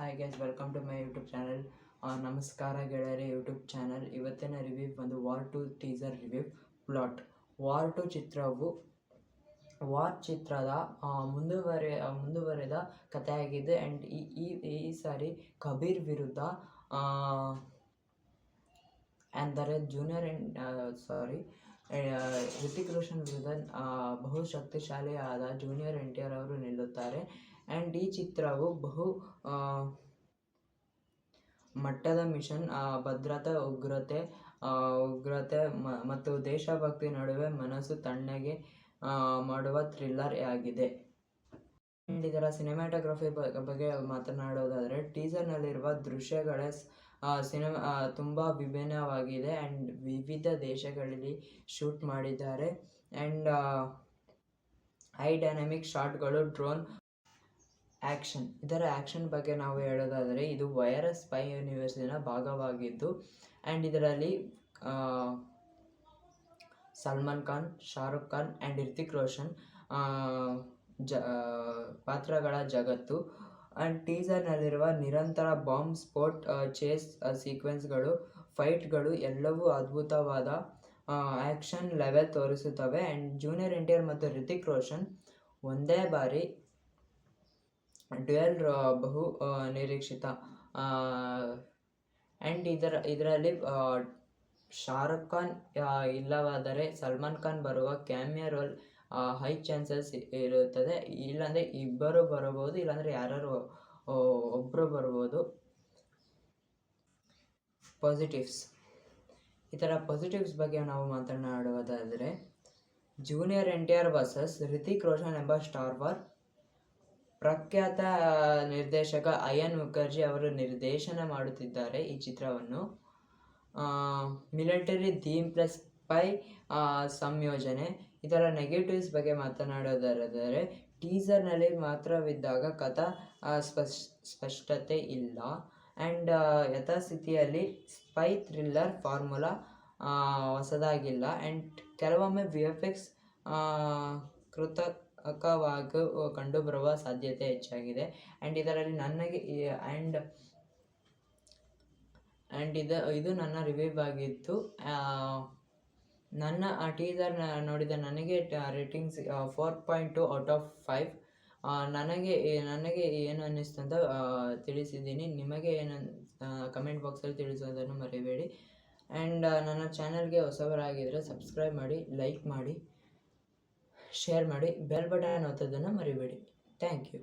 Hi guys, welcome to my YouTube channel. ನಮಸ್ಕಾರ ಗೆಳೆಯರೆ, YouTube channel. ಇವತ್ತಿನ ರಿವ್ಯೂ ಒಂದು war 2 teaser review. Plot: war 2 ಚಿತ್ರವು ವಾರ್ ಚಿತ್ರದ ಮುಂದುವರೆದ ಕಥೆಯಾಗಿದೆ. ಆ್ಯಂಡ್ ಈ ಸಾರಿ ಕಬೀರ್ ವಿರುದ್ಧ ಅಂದರೆ ರಿತಿಕ್ ರೋಷನ್ ವಿರುದ್ಧ ಬಹು ಶಕ್ತಿಶಾಲಿಯಾದ ಜೂನಿಯರ್ NTR ಅವರು ನಿಲ್ಲುತ್ತಾರೆ. ಆ್ಯಂಡ್ ಈ ಚಿತ್ರವು ಬಹು ಮಟ್ಟದ ಮಿಷನ್, ಭದ್ರತೆ, ಉಗ್ರತೆ ಮತ್ತು ದೇಶಭಕ್ತಿ ನಡುವೆ ಮನಸ್ಸು ತಣ್ಣಗೆ ಮಾಡುವ ಥ್ರಿಲ್ಲರ್ ಆಗಿದೆ. ಆ್ಯಂಡ್ ಇದರ ಸಿನಿಮಾಟೋಗ್ರಫಿ ಬಗ್ಗೆ ಮಾತನಾಡೋದಾದರೆ, ಟೀಸರ್ನಲ್ಲಿರುವ ದೃಶ್ಯಗಳೇ ತುಂಬ ವಿಭಿನ್ನವಾಗಿದೆ. ಆ್ಯಂಡ್ ವಿವಿಧ ದೇಶಗಳಲ್ಲಿ ಶೂಟ್ ಮಾಡಿದ್ದಾರೆ. ಆ್ಯಂಡ್ ಹೈ ಡೈನಾಮಿಕ್ ಶಾಟ್ಗಳು, ಡ್ರೋನ್ ಆ್ಯಕ್ಷನ್. ಇದರ ಆ್ಯಕ್ಷನ್ ಬಗ್ಗೆ ನಾವು ಹೇಳೋದಾದರೆ, ಇದು ವೈರಸ್ ಸ್ಪೈ ಯೂನಿವರ್ಸಿನ ಭಾಗವಾಗಿದ್ದು, ಆ್ಯಂಡ್ ಇದರಲ್ಲಿ ಸಲ್ಮಾನ್ ಖಾನ್, ಶಾರುಖ್ ಖಾನ್ ಆ್ಯಂಡ್ ರಿತಿಕ್ ರೋಷನ್ ಪಾತ್ರಗಳ ಜಗತ್ತು. ಆ್ಯಂಡ್ ಟೀಸರ್ನಲ್ಲಿರುವ ನಿರಂತರ ಬಾಂಬ್ ಸ್ಫೋಟ್, ಚೇಸ್ ಸೀಕ್ವೆನ್ಸ್ಗಳು, ಫೈಟ್ಗಳು ಎಲ್ಲವೂ ಅದ್ಭುತವಾದ ಆ್ಯಕ್ಷನ್ ಲೆವೆಲ್ ತೋರಿಸುತ್ತವೆ. ಆ್ಯಂಡ್ ಜೂನಿಯರ್ NTR ಮತ್ತು ರಿತಿಕ್ ರೋಷನ್ ಒಂದೇ ಬಾರಿ ಡ್ಯುಯಲ್ ಬಹು ನಿರೀಕ್ಷಿತ. ಆ್ಯಂಡ್ ಇದರಲ್ಲಿ ಶಾರುಖ್ ಖಾನ್ ಇಲ್ಲವಾದರೆ ಸಲ್ಮಾನ್ ಖಾನ್ ಬರುವ ಕ್ಯಾಮಿಯೋ ರೋಲ್ ಹೈ ಚಾನ್ಸಸ್ ಇರುತ್ತದೆ. ಇಲ್ಲಾಂದರೆ ಇಬ್ಬರು ಬರಬಹುದು, ಇಲ್ಲಾಂದರೆ ಯಾರು ಒಬ್ಬರು ಬರ್ಬೋದು. ಪಾಸಿಟಿವ್ಸ್: ಇದರ ಪಾಸಿಟಿವ್ಸ್ ಬಗ್ಗೆ ನಾವು ಮಾತನಾಡುವುದಾದರೆ, junior NTR versus Hrithik Roshan ಎಂಬ ಸ್ಟಾರ್ ವಾರ್. ಪ್ರಖ್ಯಾತ ನಿರ್ದೇಶಕ ಅಯಾನ್ ಮುಖರ್ಜಿ ಅವರು ನಿರ್ದೇಶನ ಮಾಡುತ್ತಿದ್ದಾರೆ ಈ ಚಿತ್ರವನ್ನು. ಮಿಲಿಟರಿ ಥೀಮ್ ಪ್ಲಸ್ ಸ್ಪೈ ಸಂಯೋಜನೆ. ಇದರ ನೆಗೆಟಿವ್ಸ್ ಬಗ್ಗೆ ಮಾತನಾಡೋದಾದರೆ, ಟೀಸರ್ನಲ್ಲಿ ಮಾತ್ರವಿದ್ದಾಗ ಕಥಾ ಸ್ಪಷ್ಟತೆ ಇಲ್ಲ. ಆ್ಯಂಡ್ ಯಥಾಸ್ಥಿತಿಯಲ್ಲಿ ಸ್ಪೈ ಥ್ರಿಲ್ಲರ್ ಫಾರ್ಮುಲಾ ಹೊಸದಾಗಿಲ್ಲ. ಆ್ಯಂಡ್ ಕೆಲವೊಮ್ಮೆ VFX ಕೃತಕವಾಗಿ ಕಂಡುಬರುವ ಸಾಧ್ಯತೆ ಹೆಚ್ಚಾಗಿದೆ. ಆ್ಯಂಡ್ ಇದರಲ್ಲಿ ನನಗೆ ಇದು ನನ್ನ ರಿವ್ಯೂ ಆಗಿತ್ತು. ನನ್ನ ಟೀಸರ್ ನೋಡಿದ ನನಗೆ ರೇಟಿಂಗ್ಸ್ 4.2 ಔಟ್ ಆಫ್ 5. ನನಗೆ ಏನು ಅನ್ನಿಸ್ತು ಅಂತ ತಿಳಿಸಿದ್ದೀನಿ. ನಿಮಗೆ ಏನು ಕಮೆಂಟ್ ಬಾಕ್ಸಲ್ಲಿ ತಿಳಿಸೋದನ್ನು ಮರಿಬೇಡಿ. ಆ್ಯಂಡ್ ನನ್ನ ಚಾನಲ್ಗೆ ಹೊಸಬರಾಗಿದ್ದರೆ ಸಬ್ಸ್ಕ್ರೈಬ್ ಮಾಡಿ, ಲೈಕ್ ಮಾಡಿ, ಶೇರ್ ಮಾಡಿ, ಬೆಲ್ ಬಟನ್ ಒತ್ತೋದನ್ನು ಮರಿಬೇಡಿ. Thank you.